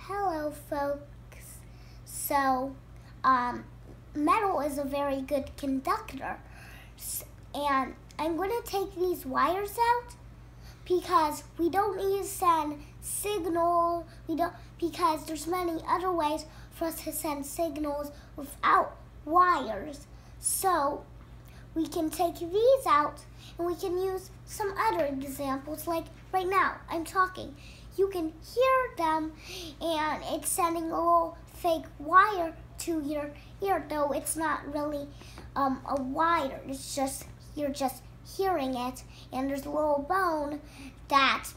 Hello, folks. So, metal is a very good conductor, and I'm going to take these wires out because we don't need to send signal. Because there's many other ways for us to send signals without wires. So we can take these out and we can use some other examples, like right now I'm talking. You can hear them and it's sending a little fake wire to your ear, though it's not really a wire. It's just, you're just hearing it, and there's a little bone that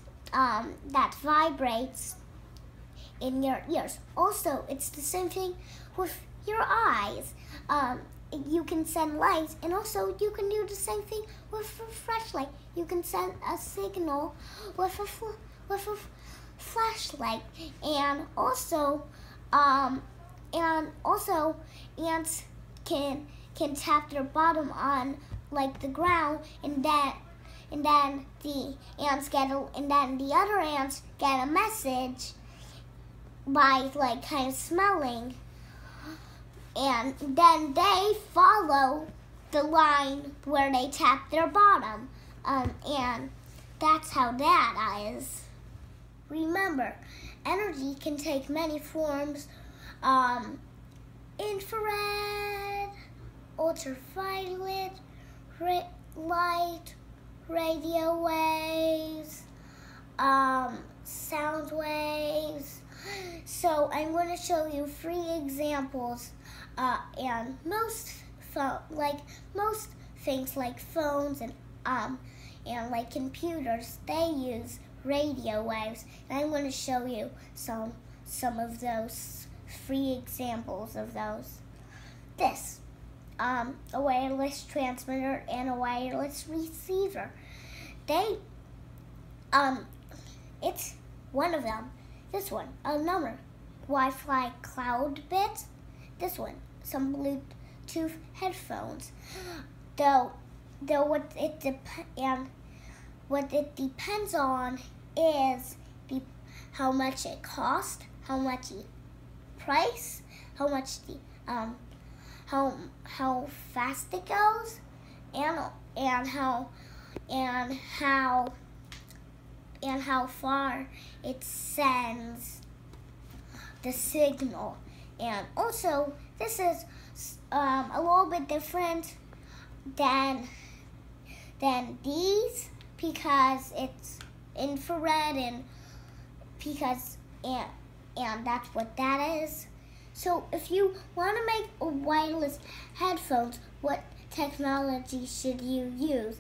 vibrates in your ears. Also, it's the same thing with your eyes. You can send lights, and also you can do the same thing with a flashlight. You can send a signal with a flashlight, and also ants can tap their bottom on like the ground, and then the other ants get a message by like kind of smelling, and then they follow the line where they tap their bottom, and that's how that is. Remember, energy can take many forms: infrared, ultraviolet, light, radio waves, sound waves. So I'm going to show you 3 examples, and most things like phones and like computers, they use radio waves, and I'm going to show you some of those 3 examples of those. This, a wireless transmitter and a wireless receiver. It's one of them. This one, a number, Wi-Fi cloud bit. This one, some Bluetooth headphones. Though what it depends on is how much it costs, how much the price, how much the how fast it goes, and how far it sends the signal. And also, this is a little bit different than these, because it's infrared, and that's what that is. So if you want to make a wireless headphones, what technology should you use?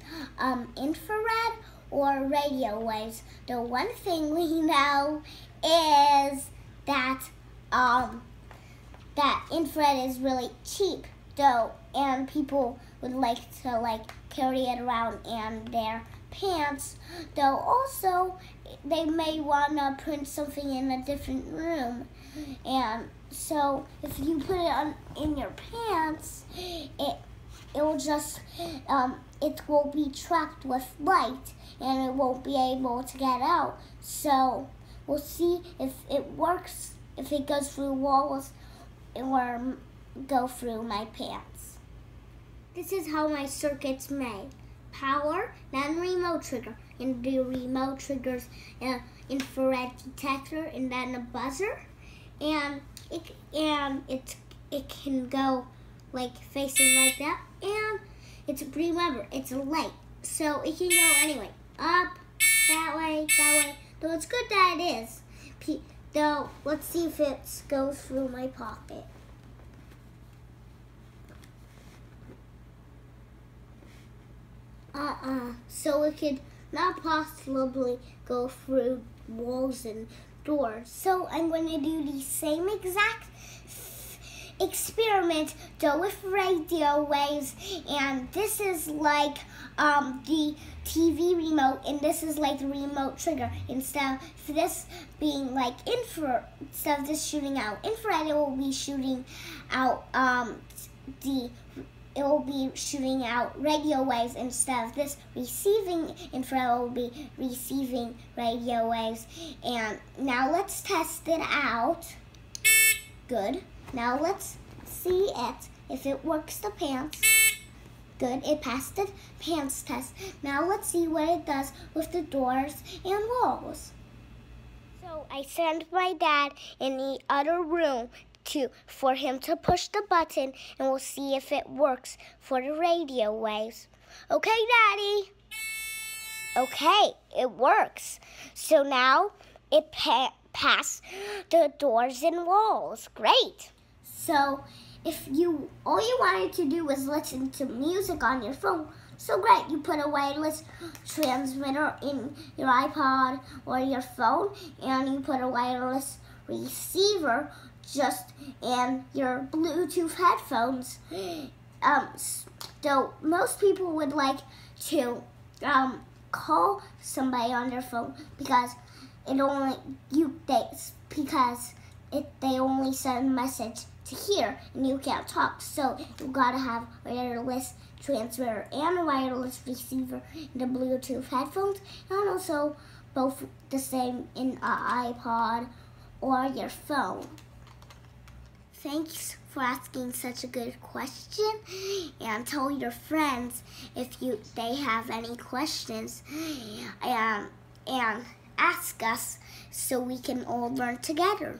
Infrared or radio waves? The one thing we know is that infrared is really cheap, though, and people would like to carry it around in their pants, though also they may want to print something in a different room, and so if you put it in your pants, it will be trapped with light, and it won't be able to get out. So we'll see if it works, if it goes through walls or go through my pants. This is how my circuit's made. Power, then remote trigger, and the remote triggers an infrared detector, and then a buzzer, and it can go facing like that, and remember, it's a light, so it can go anyway, up, that way, though it's good that it is. Though, let's see if it goes through my pocket. So it could not possibly go through walls and doors. So I'm going to do the same exact experiment, though with radio waves, and this is like the TV remote, and this is like the remote trigger. Instead of this being like instead of this shooting out infrared, it will be shooting out it will be shooting out radio waves instead of this receiving infrared. It will be receiving radio waves. And now let's test it out. Good. Now let's see it. If it works the pants. Good. It passed the pants test. Now let's see what it does with the doors and walls. So I sent my dad in the other room for him to push the button, and we'll see if it works for the radio waves. Okay, Daddy? Okay, it works. So now it passed the doors and walls. Great. So if all you wanted to do was listen to music on your phone, so great, you put a wireless transmitter in your iPod or your phone, and you put a wireless receiver just in your Bluetooth headphones. So most people would like to call somebody on their phone because they only send a message to here, and you can't talk. So you gotta have a wireless transmitter and a wireless receiver in the Bluetooth headphones, and also both the same in an iPod or your phone. Thanks for asking such a good question, and tell your friends if they have any questions, and ask us so we can all learn together.